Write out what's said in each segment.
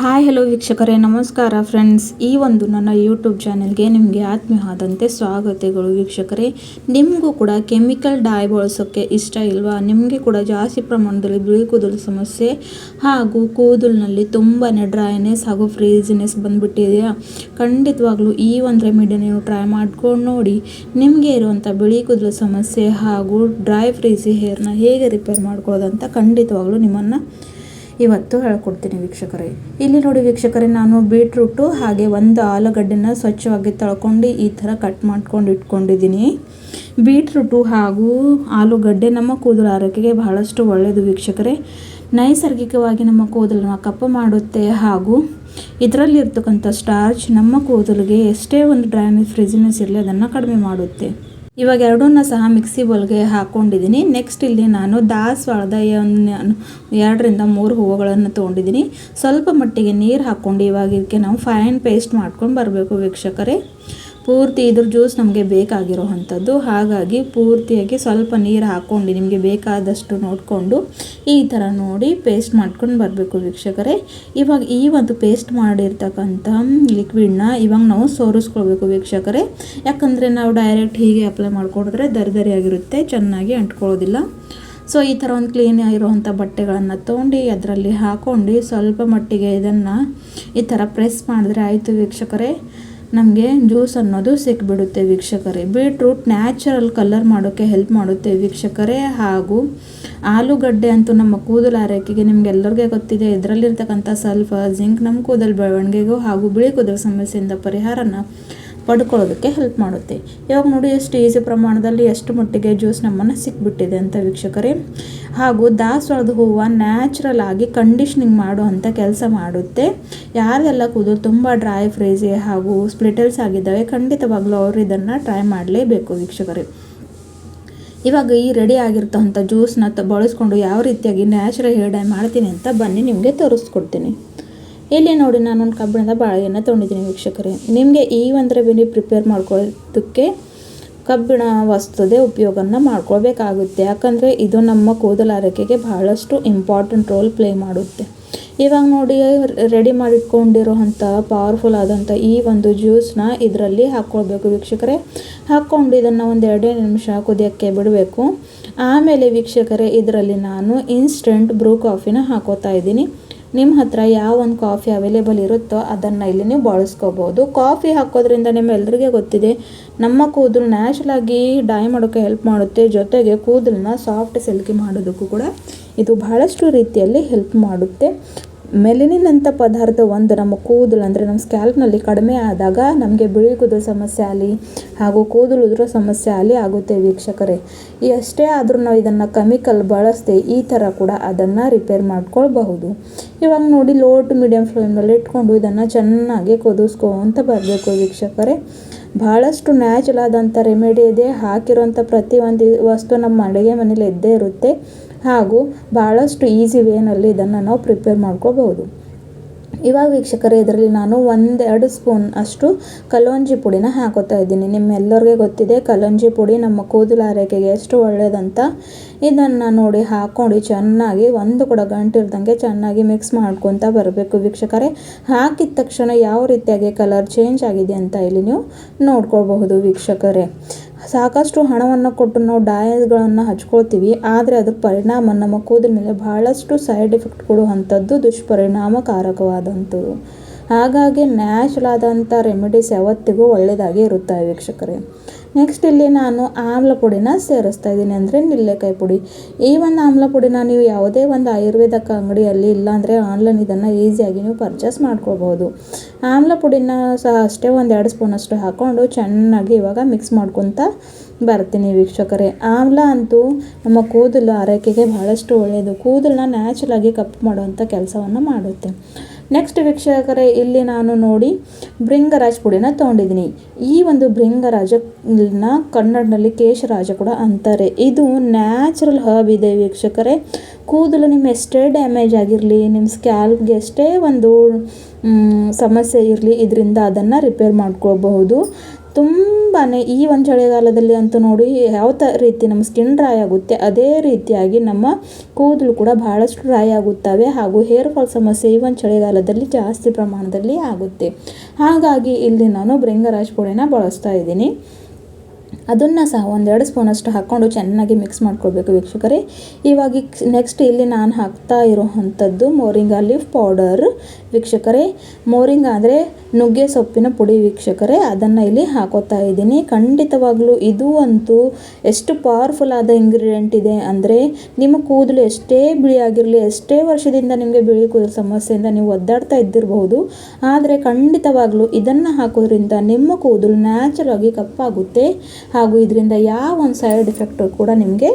Hi hello ವೀಕ್ಷಕರೇ, ನಮಸ್ಕಾರ friends. ಈ ಒಂದು ನನ್ನ ಯೂಟ್ಯೂಬ್ ಚಾನೆಲ್ಗೆ ನಿಮಗೆ ಆತ್ಮೀಯವಾದಂತೆ ಸ್ವಾಗತಗಳು ವೀಕ್ಷಕರೇ. ನಿಮಗೂ ಕೂಡ ಕೆಮಿಕಲ್ ಡೈ ಬಳಸೋಕ್ಕೆ ಇಷ್ಟ ಇಲ್ವಾ? ನಿಮಗೆ ಕೂಡ ಜಾಸ್ತಿ ಪ್ರಮಾಣದಲ್ಲಿ ಬಿಳಿ ಕೂದಲು ಸಮಸ್ಯೆ ಹಾಗೂ ಕೂದಲಿನಲ್ಲಿ ತುಂಬಾ ಡ್ರೈನೆಸ್ ಹಾಗೂ ಫ್ರೀಜಿನೆಸ್ ಬಂದುಬಿಟ್ಟಿದೆಯಾ? ಖಂಡಿತವಾಗ್ಲೂ ಈ ಒಂದು ರೆಮಿಡಿ ನೀವು ಟ್ರೈ ಮಾಡ್ಕೊಂಡು ನೋಡಿ. ನಿಮಗೆ ಇರುವಂಥ ಬಿಳಿ ಕೂದಲು ಸಮಸ್ಯೆ ಹಾಗೂ ಡ್ರೈ ಫ್ರೀಜಿ ಹೇರ್ನ ಹೇಗೆ ರಿಪೇರ್ ಮಾಡ್ಕೊಳ್ಳೋದಂತ ಖಂಡಿತವಾಗ್ಲೂ ನಿಮ್ಮನ್ನು ಇವತ್ತು ಹೇಳ್ಕೊಡ್ತೀನಿ ವೀಕ್ಷಕರೇ. ಇಲ್ಲಿ ನೋಡಿ ವೀಕ್ಷಕರೇ, ನಾನು ಬೀಟ್ರೂಟು ಹಾಗೆ ಒಂದು ಆಲೂಗಡ್ಡೆನ ಸ್ವಚ್ಛವಾಗಿ ತೊಳ್ಕೊಂಡು ಈ ಥರ ಕಟ್ ಮಾಡ್ಕೊಂಡು ಇಟ್ಕೊಂಡಿದ್ದೀನಿ. ಬೀಟ್ರೂಟು ಹಾಗೂ ಆಲೂಗಡ್ಡೆ ನಮ್ಮ ಕೂದಲು ಆರೋಗ್ಯಕ್ಕೆ ಬಹಳಷ್ಟು ಒಳ್ಳೆಯದು ವೀಕ್ಷಕರೇ. ನೈಸರ್ಗಿಕವಾಗಿ ನಮ್ಮ ಕೂದಲನ್ನು ಕಪ್ಪು ಮಾಡುತ್ತೆ ಹಾಗೂ ಇದರಲ್ಲಿರ್ತಕ್ಕಂಥ ಸ್ಟಾರ್ಚ್ ನಮ್ಮ ಕೂದಲಿಗೆ ಎಷ್ಟೇ ಒಂದು ಡ್ರೈನೆಸ್ ಫ್ರಿಜಿನೆಸ್ ಇರಲಿ ಅದನ್ನು ಕಡಿಮೆ ಮಾಡುತ್ತೆ. ಇವಾಗ ಎರಡನ್ನ ಸಹ ಮಿಕ್ಸಿ ಬೌಲ್ಗೆ ಹಾಕ್ಕೊಂಡಿದ್ದೀನಿ. ನೆಕ್ಸ್ಟ್ ಇಲ್ಲಿ ನಾನು ದಾಸವಾಳದ 2ರಿಂದ 3 ಹೂವುಗಳನ್ನು ತೊಗೊಂಡಿದ್ದೀನಿ. ಸ್ವಲ್ಪ ಮಟ್ಟಿಗೆ ನೀರು ಹಾಕ್ಕೊಂಡು ಇವಾಗ ಇದಕ್ಕೆ ನಾವು ಫೈನ್ ಪೇಸ್ಟ್ ಮಾಡ್ಕೊಂಡು ಬರಬೇಕು ವೀಕ್ಷಕರೇ. ಪೂರ್ತಿ ಇದ್ರ ಜ್ಯೂಸ್ ನಮಗೆ ಬೇಕಾಗಿರೋ ಅಂಥದ್ದು, ಹಾಗಾಗಿ ಪೂರ್ತಿಯಾಗಿ ಸ್ವಲ್ಪ ನೀರು ಹಾಕ್ಕೊಂಡು ನಿಮಗೆ ಬೇಕಾದಷ್ಟು ನೋಡಿಕೊಂಡು ಈ ಥರ ನೋಡಿ ಪೇಸ್ಟ್ ಮಾಡ್ಕೊಂಡು ಬರಬೇಕು ವೀಕ್ಷಕರೇ. ಇವಾಗ ಈ ಒಂದು ಪೇಸ್ಟ್ ಮಾಡಿರ್ತಕ್ಕಂಥ ಲಿಕ್ವಿಡ್ನ ಇವಾಗ ನಾವು ಸೋರಿಸ್ಕೊಳ್ಬೇಕು ವೀಕ್ಷಕರೇ. ಯಾಕಂದರೆ ನಾವು ಡೈರೆಕ್ಟ್ ಹೀಗೆ ಅಪ್ಲೈ ಮಾಡ್ಕೊಂಡಿದ್ರೆ ದರಿದರಿಯಾಗಿರುತ್ತೆ, ಚೆನ್ನಾಗಿ ಅಂಟ್ಕೊಳ್ಳೋದಿಲ್ಲ. ಸೊ ಈ ಥರ ಒಂದು ಕ್ಲೀನ್ ಆಗಿರುವಂಥ ಬಟ್ಟೆಗಳನ್ನು ತೊಗೊಂಡು ಅದರಲ್ಲಿ ಹಾಕ್ಕೊಂಡು ಸ್ವಲ್ಪ ಮಟ್ಟಿಗೆ ಇದನ್ನು ಈ ಥರ ಪ್ರೆಸ್ ಮಾಡಿದ್ರೆ ಆಯಿತು ವೀಕ್ಷಕರೇ. ನಮಗೆ ಜ್ಯೂಸ್ ಅನ್ನೋದು ಸಿಕ್ಬಿಡುತ್ತೆ ವೀಕ್ಷಕರೇ. ಬೀಟ್ರೂಟ್ ನ್ಯಾಚುರಲ್ ಕಲರ್ ಮಾಡೋಕ್ಕೆ ಹೆಲ್ಪ್ ಮಾಡುತ್ತೆ ವೀಕ್ಷಕರೇ. ಹಾಗೂ ಆಲೂಗಡ್ಡೆ ಅಂತೂ ನಮ್ಮ ಕೂದಲು ಆರೈಕೆಗೆ ನಿಮಗೆಲ್ಲರಿಗೂ ಗೊತ್ತಿದೆ. ಇದರಲ್ಲಿರ್ತಕ್ಕಂಥ ಸಲ್ಫರ್, ಜಿಂಕ್ ನಮ್ಮ ಕೂದಲು ಬೆಳವಣಿಗೆಗೂ ಹಾಗೂ ಬಿಳಿ ಕೂದಲು ಸಮಸ್ಯೆಯಿಂದ ಪರಿಹಾರನ ಪಡ್ಕೊಳ್ಳೋದಕ್ಕೆ ಹೆಲ್ಪ್ ಮಾಡುತ್ತೆ. ಇವಾಗ ನೋಡಿ ಎಷ್ಟು ಈಸಿ ಪ್ರಮಾಣದಲ್ಲಿ ಎಷ್ಟು ಮಟ್ಟಿಗೆ ಜ್ಯೂಸ್ ನಮ್ಮನ್ನು ಸಿಕ್ಬಿಟ್ಟಿದೆ ಅಂತ ವೀಕ್ಷಕರೇ. ಹಾಗೂ ದಾಸವಾಳದ ಹೂವು ನ್ಯಾಚುರಲ್ ಆಗಿ ಕಂಡೀಷ್ನಿಂಗ್ ಮಾಡುವಂಥ ಕೆಲಸ ಮಾಡುತ್ತೆ. ಯಾರೆಲ್ಲ ಕೂದಲು ತುಂಬ ಡ್ರೈ ಫ್ರೀಜಿ ಹಾಗೂ ಸ್ಪ್ಲಿಟಲ್ಸ್ ಆಗಿದ್ದಾವೆ ಖಂಡಿತವಾಗ್ಲೂ ಅವರು ಇದನ್ನು ಟ್ರೈ ಮಾಡಲೇಬೇಕು ವೀಕ್ಷಕರೇ. ಇವಾಗ ಈ ರೆಡಿ ಆಗಿರ್ತಕ್ಕಂಥ ಜ್ಯೂಸ್ನ ಬಳಸ್ಕೊಂಡು ಯಾವ ರೀತಿಯಾಗಿ ನ್ಯಾಚುರಲ್ ಹೇರ್ ಡೈ ಮಾಡ್ತೀನಿ ಅಂತ ಬನ್ನಿ ನಿಮಗೆ ತೋರಿಸ್ಕೊಡ್ತೀನಿ. ಇಲ್ಲಿ ನೋಡಿ ನಾನೊಂದು ಕಬ್ಬಿಣದ ಬಾಳೆಯನ್ನು ತೊಗೊಂಡಿದ್ದೀನಿ ವೀಕ್ಷಕರೇ. ನಿಮಗೆ ಈ ಒಂದು ರೆಮಿಡಿ ಪ್ರಿಪೇರ್ ಮಾಡ್ಕೊಳ್ಳೋದಕ್ಕೆ ಕಬ್ಬಿಣ ವಸ್ತುದೇ ಉಪಯೋಗನ ಮಾಡ್ಕೊಳ್ಬೇಕಾಗುತ್ತೆ. ಯಾಕಂದರೆ ಇದು ನಮ್ಮ ಕೂದಲು ಆರೈಕೆಗೆ ಬಹಳಷ್ಟು ಇಂಪಾರ್ಟೆಂಟ್ ರೋಲ್ ಪ್ಲೇ ಮಾಡುತ್ತೆ. ಇವಾಗ ನೋಡಿ ರೆಡಿ ಮಾಡಿಟ್ಕೊಂಡಿರೋವಂಥ ಪವರ್ಫುಲ್ ಆದಂಥ ಈ ಒಂದು ಜ್ಯೂಸ್ನ ಇದರಲ್ಲಿ ಹಾಕ್ಕೊಳ್ಬೇಕು ವೀಕ್ಷಕರೇ. ಹಾಕ್ಕೊಂಡು ಇದನ್ನು ಒಂದು 2 ನಿಮಿಷ ಕುದಿಯೋಕ್ಕೆ ಬಿಡಬೇಕು. ಆಮೇಲೆ ವೀಕ್ಷಕರೇ ಇದರಲ್ಲಿ ನಾನು ಇನ್ಸ್ಟೆಂಟ್ ಬ್ರೂ ಕಾಫಿನ ಹಾಕೋತಾ ಇದ್ದೀನಿ. ನಿಮ್ಮ ಹತ್ರ ಯಾವ ಒಂದು ಕಾಫಿ ಅವೈಲೇಬಲ್ ಇರುತ್ತೋ ಅದನ್ನು ಇಲ್ಲಿ ನೀವು ಬಳಸ್ಕೋಬೋದು. ಕಾಫಿ ಹಾಕೋದ್ರಿಂದ ನಿಮ್ಮೆಲ್ಲರಿಗೆ ಗೊತ್ತಿದೆ ನಮ್ಮ ಕೂದಲು ನ್ಯಾಚುರಲಾಗಿ ಡೈ ಮಾಡೋಕ್ಕೆ ಹೆಲ್ಪ್ ಮಾಡುತ್ತೆ. ಜೊತೆಗೆ ಕೂದಲನ್ನ ಸಾಫ್ಟ್ ಸಿಲ್ಕಿ ಮಾಡೋದಕ್ಕೂ ಕೂಡ ಇದು ಬಹಳಷ್ಟು ರೀತಿಯಲ್ಲಿ ಹೆಲ್ಪ್ ಮಾಡುತ್ತೆ. ಮೆಲನಿನ್ ಅಂತ ಪದಾರ್ಥ ಒಂದು ನಮ್ಮ ಕೂದಲು ಅಂದರೆ ನಮ್ಮ ಸ್ಕ್ಯಾಲ್ಪ್ನಲ್ಲಿ ಕಡಿಮೆ ಆದಾಗ ನಮಗೆ ಬಿಳಿ ಕೂದಲು ಸಮಸ್ಯೆ ಆಗಲಿ ಹಾಗೂ ಕೂದಲು ಉದುರೋ ಸಮಸ್ಯೆ ಆಗಲಿ ಆಗುತ್ತೆ ವೀಕ್ಷಕರೇ. ಎಷ್ಟೇ ಆದರೂ ನಾವು ಇದನ್ನು ಕೆಮಿಕಲ್ ಬಳಸದೆ ಈ ಥರ ಕೂಡ ಅದನ್ನು ರಿಪೇರ್ ಮಾಡ್ಕೊಳ್ಬಹುದು. ಇವಾಗ ನೋಡಿ ಲೋ ಟು ಮೀಡಿಯಮ್ ಫ್ಲೇಮ್ನಲ್ಲಿ ಇಟ್ಕೊಂಡು ಇದನ್ನು ಚೆನ್ನಾಗಿ ಕುದಿಸ್ಕೊಂತ ಬರಬೇಕು ವೀಕ್ಷಕರೇ. ಭಾಳಷ್ಟು ನ್ಯಾಚುರಲ್ ಆದಂಥ ರೆಮಿಡಿ ಇದೆ. ಹಾಕಿರೋಂಥ ಪ್ರತಿಯೊಂದು ವಸ್ತು ನಮ್ಮ ಅಡುಗೆ ಮನೇಲಿ ಇದ್ದೇ ಇರುತ್ತೆ ಹಾಗೂ ಭಾಳಷ್ಟು ಈಸಿ ವೇನಲ್ಲಿ ಇದನ್ನು ನಾವು ಪ್ರಿಪೇರ್ ಮಾಡ್ಕೋಬಹುದು. ಇವಾಗ ವೀಕ್ಷಕರೇ ಇದರಲ್ಲಿ ನಾನು 1-2 ಸ್ಪೂನ್ ಅಷ್ಟು ಕಲೋಂಜಿ ಪುಡಿನ ಹಾಕೋತಾ ಇದ್ದೀನಿ. ನಿಮ್ಮೆಲ್ಲರಿಗೆ ಗೊತ್ತಿದೆ ಕಲೋಂಜಿ ಪುಡಿ ನಮ್ಮ ಕೂದಲು ಆರೈಕೆಗೆ ಎಷ್ಟು ಒಳ್ಳೆಯದಂತ. ಇದನ್ನು ನೋಡಿ ಹಾಕ್ಕೊಂಡು ಚೆನ್ನಾಗಿ ಒಂದು ಕೂಡ ಗಂಟಿಲ್ದಂಗೆ ಚೆನ್ನಾಗಿ ಮಿಕ್ಸ್ ಮಾಡ್ಕೊತ ಬರಬೇಕು ವೀಕ್ಷಕರೇ. ಹಾಕಿದ ತಕ್ಷಣ ಯಾವ ರೀತಿಯಾಗಿ ಕಲರ್ ಚೇಂಜ್ ಆಗಿದೆ ಅಂತ ಇಲ್ಲಿ ನೀವು ನೋಡ್ಕೊಳ್ಬಹುದು ವೀಕ್ಷಕರೇ. ಸಾಕಷ್ಟು ಹಣವನ್ನು ಕೊಟ್ಟು ನಾವು ಡೈಗಳನ್ನು ಹಚ್ಕೊಳ್ತೀವಿ, ಆದರೆ ಅದ್ರ ಪರಿಣಾಮ ನಮ್ಮ ಕೂದಲ ಮೇಲೆ ಬಹಳಷ್ಟು ಸೈಡ್ ಎಫೆಕ್ಟ್ ಕೊಡುವಂಥದ್ದು ದುಷ್ಪರಿಣಾಮಕಾರಕವಾದಂಥದ್ದು. ಹಾಗಾಗಿ ನ್ಯಾಚುರಲ್ ಆದಂಥ ರೆಮಿಡೀಸ್ ಯಾವತ್ತಿಗೂ ಒಳ್ಳೆಯದಾಗಿ ಇರುತ್ತವೆ ವೀಕ್ಷಕರೇ. ನೆಕ್ಸ್ಟ್ ಇಲ್ಲಿ ನಾನು ಆಮ್ಲ ಪುಡಿನ ಸೇರಿಸ್ತಾ ಇದ್ದೀನಿ, ಅಂದರೆ ನೆಲ್ಲಿಕಾಯಿ ಪುಡಿ. ಈ ಒಂದು ಆಮ್ಲ ಪುಡಿನ ನೀವು ಯಾವುದೇ ಒಂದು ಆಯುರ್ವೇದಕ ಅಂಗಡಿಯಲ್ಲಿ ಇಲ್ಲಾಂದರೆ ಆನ್ಲೈನ್ ಇದನ್ನು ಈಸಿಯಾಗಿ ನೀವು ಪರ್ಚೇಸ್ ಮಾಡ್ಕೊಳ್ಬೋದು. ಆಮ್ಲ ಪುಡಿನ ಸಹ ಅಷ್ಟೇ 1-2 ಸ್ಪೂನಷ್ಟು ಹಾಕ್ಕೊಂಡು ಚೆನ್ನಾಗಿ ಇವಾಗ ಮಿಕ್ಸ್ ಮಾಡ್ಕೊತ ಬರ್ತೀನಿ ವೀಕ್ಷಕರೇ. ಆಮ್ಲ ಅಂತೂ ನಮ್ಮ ಕೂದಲು ಆರೈಕೆಗೆ ಬಹಳಷ್ಟು ಒಳ್ಳೆಯದು. ಕೂದಲನ್ನ ನ್ಯಾಚುರಲಾಗಿ ಕಪ್ಪು ಮಾಡುವಂಥ ಕೆಲಸವನ್ನು ಮಾಡುತ್ತೆ. ನೆಕ್ಸ್ಟ್ ವೀಕ್ಷಕರೇ ಇಲ್ಲಿ ನಾನು ನೋಡಿ ಭೃಂಗರಾಜ ಪುಡಿನ ತೊಗೊಂಡಿದ್ದೀನಿ. ಈ ಒಂದು ಭೃಂಗರಾಜನ ಕನ್ನಡದಲ್ಲಿ ಕೇಶರಾಜ ಕೂಡ ಅಂತಾರೆ. ಇದು ನ್ಯಾಚುರಲ್ ಹರ್ಬ್ ಇದೆ ವೀಕ್ಷಕರೇ. ಕೂದಲು ನಿಮ್ಮ ಎಷ್ಟೇ ಡ್ಯಾಮೇಜ್ ಆಗಿರಲಿ, ನಿಮ್ಮ ಸ್ಕ್ಯಾಲ್ಪ್ಗೆ ಎಷ್ಟೇ ಒಂದು ಸಮಸ್ಯೆ ಇರಲಿ, ಇದರಿಂದ ಅದನ್ನು ರಿಪೇರ್ ಮಾಡ್ಕೊಳ್ಬಹುದು. ತುಂಬಾ ಈ ಒಂದು ಚಳಿಗಾಲದಲ್ಲಿ ಅಂತೂ ನೋಡಿ ಯಾವ ರೀತಿ ನಮ್ಮ ಸ್ಕಿನ್ ಡ್ರೈ ಆಗುತ್ತೆ ಅದೇ ರೀತಿಯಾಗಿ ನಮ್ಮ ಕೂದಲು ಕೂಡ ಬಹಳಷ್ಟು ಡ್ರೈ ಆಗುತ್ತವೆ ಹಾಗೂ ಹೇರ್ ಫಾಲ್ ಸಮಸ್ಯೆ ಈ ಒಂದು ಚಳಿಗಾಲದಲ್ಲಿ ಜಾಸ್ತಿ ಪ್ರಮಾಣದಲ್ಲಿ ಆಗುತ್ತೆ. ಹಾಗಾಗಿ ಇಲ್ಲಿ ನಾನು ಭೃಂಗರಾಜ್ ಪುಡಿನ ಬಳಸ್ತಾ ಇದ್ದೀನಿ. ಅದನ್ನು ಸಹ 1-2 ಸ್ಪೂನಷ್ಟು ಹಾಕ್ಕೊಂಡು ಚೆನ್ನಾಗಿ ಮಿಕ್ಸ್ ಮಾಡ್ಕೊಳ್ಬೇಕು ವೀಕ್ಷಕರೇ. ಇವಾಗ ನೆಕ್ಸ್ಟ್ ಇಲ್ಲಿ ನಾನು ಹಾಕ್ತಾ ಇರೋವಂಥದ್ದು ಮೋರಿಂಗಾ ಲೀಫ್ ಪೌಡರ್ ವೀಕ್ಷಕರೇ. ಮೋರಿಂಗಾ ಅಂದರೆ ನುಗ್ಗೆ ಸೊಪ್ಪಿನ ಪುಡಿ ವೀಕ್ಷಕರೇ, ಅದನ್ನು ಇಲ್ಲಿ ಹಾಕೋತಾ ಇದ್ದೀನಿ. ಖಂಡಿತವಾಗ್ಲೂ ಇದು ಅಂತೂ ಎಷ್ಟು ಪವರ್ಫುಲ್ ಆದ ಇಂಗ್ರೀಡಿಯೆಂಟ್ ಇದೆ ಅಂದರೆ ನಿಮ್ಮ ಕೂದಲು ಎಷ್ಟೇ ಬಿಳಿಯಾಗಿರಲಿ, ಎಷ್ಟೇ ವರ್ಷದಿಂದ ನಿಮಗೆ ಬಿಳಿ ಕೂದಲು ಸಮಸ್ಯೆಯಿಂದ ನೀವು ಒದ್ದಾಡ್ತಾ ಇದ್ದಿರಬಹುದು, ಆದರೆ ಖಂಡಿತವಾಗ್ಲೂ ಇದನ್ನು ಹಾಕೋದ್ರಿಂದ ನಿಮ್ಮ ಕೂದಲು ನ್ಯಾಚುರಲ್ ಆಗಿ ಕಪ್ಪಾಗುತ್ತೆ ಹಾಗೂ ಇದರಿಂದ ಯಾವ ಒಂದು ಸೈಡ್ ಎಫೆಕ್ಟ್ ಕೂಡ ನಿಮಗೆ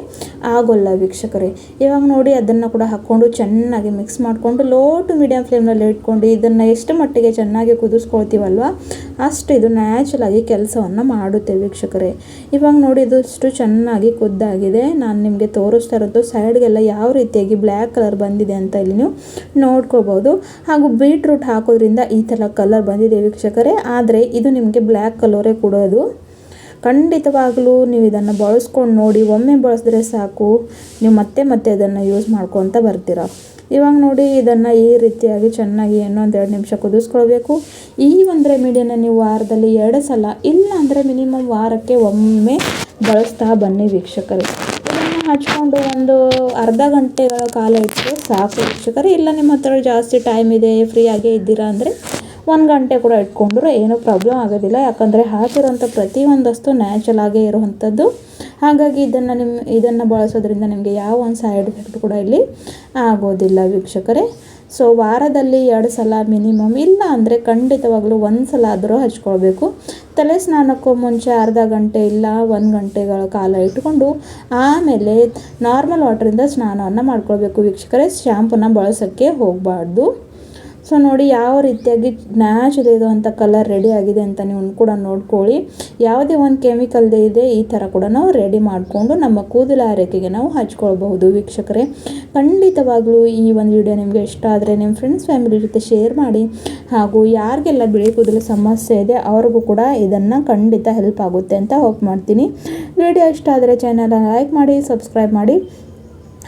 ಆಗೋಲ್ಲ ವೀಕ್ಷಕರೇ. ಇವಾಗ ನೋಡಿ ಅದನ್ನು ಕೂಡ ಹಾಕ್ಕೊಂಡು ಚೆನ್ನಾಗಿ ಮಿಕ್ಸ್ ಮಾಡಿಕೊಂಡು ಲೋ ಟು ಮೀಡಿಯಂ ಫ್ಲೇಮ್ನಲ್ಲಿ ಇಟ್ಕೊಂಡು ಇದನ್ನು ಎಷ್ಟು ಮಟ್ಟಿಗೆ ಚೆನ್ನಾಗಿ ಕುದಿಸ್ಕೊಳ್ತೀವಲ್ವ ಅಷ್ಟು ಇದು ನ್ಯಾಚುರಲ್ ಆಗಿ ಕೆಲಸವನ್ನು ಮಾಡುತ್ತೆ ವೀಕ್ಷಕರೇ. ಇವಾಗ ನೋಡಿ ಇದು ಇಷ್ಟು ಚೆನ್ನಾಗಿ ಕುದ್ದಾಗಿದೆ. ನಾನು ನಿಮಗೆ ತೋರಿಸ್ತಾ ಇರೋದು ಸೈಡ್ಗೆಲ್ಲ ಯಾವ ರೀತಿಯಾಗಿ ಬ್ಲ್ಯಾಕ್ ಕಲರ್ ಬಂದಿದೆ ಅಂತ ಇಲ್ಲಿ ನೀವು ನೋಡ್ಕೋಬೋದು. ಹಾಗೂ ಬೀಟ್ರೂಟ್ ಹಾಕೋದ್ರಿಂದ ಈ ಥರ ಕಲರ್ ಬಂದಿದೆ ವೀಕ್ಷಕರೇ, ಆದರೆ ಇದು ನಿಮಗೆ ಬ್ಲ್ಯಾಕ್ ಕಲರೇ ಕೊಡೋದು. ಖಂಡಿತವಾಗಲೂ ನೀವು ಇದನ್ನು ಬಳಸ್ಕೊಂಡು ನೋಡಿ, ಒಮ್ಮೆ ಬಳಸಿದ್ರೆ ಸಾಕು ನೀವು ಮತ್ತೆ ಮತ್ತೆ ಅದನ್ನು ಯೂಸ್ ಮಾಡ್ಕೊತ ಬರ್ತೀರ. ಇವಾಗ ನೋಡಿ ಇದನ್ನು ಈ ರೀತಿಯಾಗಿ ಚೆನ್ನಾಗಿ 1-2 ನಿಮಿಷ ಕುದಿಸ್ಕೊಳ್ಬೇಕು. ಈ ಒಂದು ರೆಮಿಡಿಯನ್ನು ನೀವು ವಾರದಲ್ಲಿ 2 ಸಲ ಇಲ್ಲ ಅಂದರೆ ಮಿನಿಮಮ್ ವಾರಕ್ಕೆ ಒಮ್ಮೆ ಬಳಸ್ತಾ ಬನ್ನಿ ವೀಕ್ಷಕರೇ. ಇದನ್ನು ಹಚ್ಕೊಂಡು ಒಂದು ಅರ್ಧ ಗಂಟೆಗಳ ಕಾಲ ಇಟ್ಟು ಸಾಕು ವೀಕ್ಷಕರೇ. ಇಲ್ಲ ನಿಮ್ಮ ಹತ್ರ ಜಾಸ್ತಿ ಟೈಮ್ ಇದೆ, ಫ್ರೀಯಾಗೇ ಇದ್ದೀರಾ ಅಂದರೆ 1 ಗಂಟೆ ಕೂಡ ಇಟ್ಕೊಂಡ್ರೆ ಏನೂ ಪ್ರಾಬ್ಲಮ್ ಆಗೋದಿಲ್ಲ. ಯಾಕಂದರೆ ಹಾಕಿರೋಂಥ ಪ್ರತಿಯೊಂದಷ್ಟು ನ್ಯಾಚುರಲ್ ಆಗೇ ಇರುವಂಥದ್ದು. ಹಾಗಾಗಿ ಇದನ್ನು ಬಳಸೋದ್ರಿಂದ ನಿಮಗೆ ಯಾವ ಒಂದು ಸೈಡ್ ಎಫೆಕ್ಟ್ ಕೂಡ ಇಲ್ಲಿ ಆಗೋದಿಲ್ಲ ವೀಕ್ಷಕರೇ. ಸೊ ವಾರದಲ್ಲಿ 2 ಸಲ ಮಿನಿಮಮ್, ಇಲ್ಲ ಅಂದರೆ ಖಂಡಿತವಾಗ್ಲೂ 1 ಸಲ ಆದರೂ ಹಚ್ಕೊಳ್ಬೇಕು. ತಲೆ ಸ್ನಾನಕ್ಕೂ ಮುಂಚೆ ಅರ್ಧ ಗಂಟೆ ಇಲ್ಲ 1 ಗಂಟೆಗಳ ಕಾಲ ಇಟ್ಕೊಂಡು ಆಮೇಲೆ ನಾರ್ಮಲ್ ವಾಟರಿಂದ ಸ್ನಾನವನ್ನು ಮಾಡ್ಕೊಳ್ಬೇಕು ವೀಕ್ಷಕರೇ. ಶ್ಯಾಂಪೂನ ಬಳಸೋಕ್ಕೆ ಹೋಗಬಾರ್ದು. ಸೊ ನೋಡಿ ಯಾವ ರೀತಿಯಾಗಿ ನ್ಯಾಚುರಲ್ ಇರುವಂಥ ಕಲರ್ ರೆಡಿ ಆಗಿದೆ ಅಂತ ನೀವು ಕೂಡ ನೋಡ್ಕೊಳ್ಳಿ. ಯಾವುದೇ ಒಂದು ಕೆಮಿಕಲ್ ಇದೆ ಈ ಥರ ಕೂಡ ನಾವು ರೆಡಿ ಮಾಡಿಕೊಂಡು ನಮ್ಮ ಕೂದಲ ಆರೈಕೆಗೆ ನಾವು ಹಚ್ಕೊಳ್ಬಹುದು ವೀಕ್ಷಕರೇ. ಖಂಡಿತವಾಗ್ಲೂ ಈ ಒಂದು ವಿಡಿಯೋ ನಿಮಗೆ ಇಷ್ಟ ಆದರೆ ನಿಮ್ಮ ಫ್ರೆಂಡ್ಸ್ ಫ್ಯಾಮಿಲಿ ಜೊತೆ ಶೇರ್ ಮಾಡಿ. ಹಾಗೂ ಯಾರಿಗೆಲ್ಲ ಬಿಳಿ ಕೂದಲು ಸಮಸ್ಯೆ ಇದೆ ಅವ್ರಿಗೂ ಕೂಡ ಇದನ್ನು ಖಂಡಿತ ಹೆಲ್ಪ್ ಆಗುತ್ತೆ ಅಂತ ಹೋಪ್ ಮಾಡ್ತೀನಿ. ವಿಡಿಯೋ ಇಷ್ಟ ಆದರೆ ಚಾನಲ್ನ ಲೈಕ್ ಮಾಡಿ, ಸಬ್ಸ್ಕ್ರೈಬ್ ಮಾಡಿ.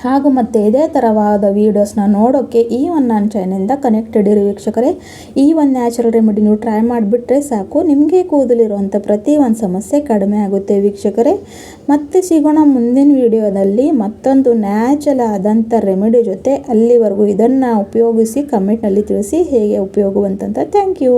ಹಾಗೂ ಮತ್ತು ಇದೇ ಥರವಾದ ವೀಡಿಯೋಸ್ನ ನೋಡೋಕ್ಕೆ ಈ ಒಂದು ನನ್ನ ಚಾನಲಿಂದ ಕನೆಕ್ಟೆಡ್ ಇರಿ ವೀಕ್ಷಕರೇ. ಈ ಒಂದು ನ್ಯಾಚುರಲ್ ರೆಮಿಡಿ ನೀವು ಟ್ರೈ ಮಾಡಿಬಿಟ್ರೆ ಸಾಕು, ನಿಮಗೆ ಕೂದಲಿರುವಂಥ ಪ್ರತಿ ಒಂದು ಸಮಸ್ಯೆ ಕಡಿಮೆ ಆಗುತ್ತೆ ವೀಕ್ಷಕರೇ. ಮತ್ತೆ ಸಿಗೋಣ ಮುಂದಿನ ವಿಡಿಯೋದಲ್ಲಿ ಮತ್ತೊಂದು ನ್ಯಾಚುರಲ್ ಆದಂಥ ರೆಮಿಡಿ ಜೊತೆ. ಅಲ್ಲಿವರೆಗೂ ಇದನ್ನು ಉಪಯೋಗಿಸಿ ಕಮೆಂಟ್ನಲ್ಲಿ ತಿಳಿಸಿ ಹೇಗೆ ಉಪಯೋಗವಂತ. Thank you.